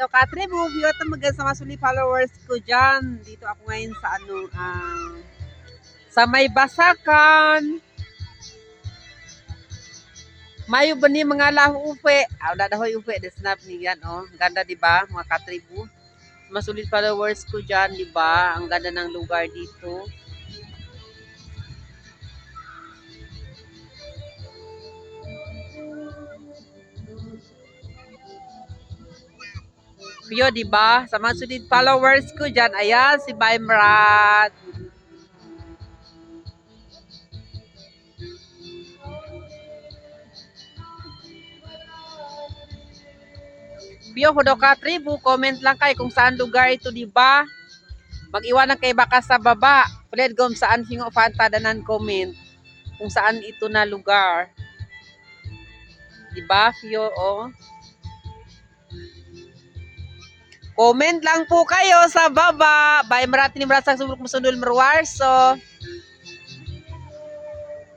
Hello, Katrin. Bumubiyot ang mga sa mga suli followers ko dyan. Dito ako ngayon sa sa may basakan. Mayo ba ni mga lahu upe? Wala dahoy upe. Desnap ni yan, oh. Ganda, di ba, mga katribu? Mga sulit followers ko dyan, di ba? Ang ganda ng lugar dito. Pio, di ba? Sa mga sulit followers ko dyan, ayan, si Baimrat. Pio, hudo ka, tribu, comment lang kayo kung saan lugar ito, di ba? Mag-iwanan kay baka sa baba. Pwede kung saan hingo fanta danan comment kung saan ito na lugar. Di ba, Pio, oh? Comment lang po kayo sa baba. Baimrat ni Brasang Subulok Musundul Merwarso.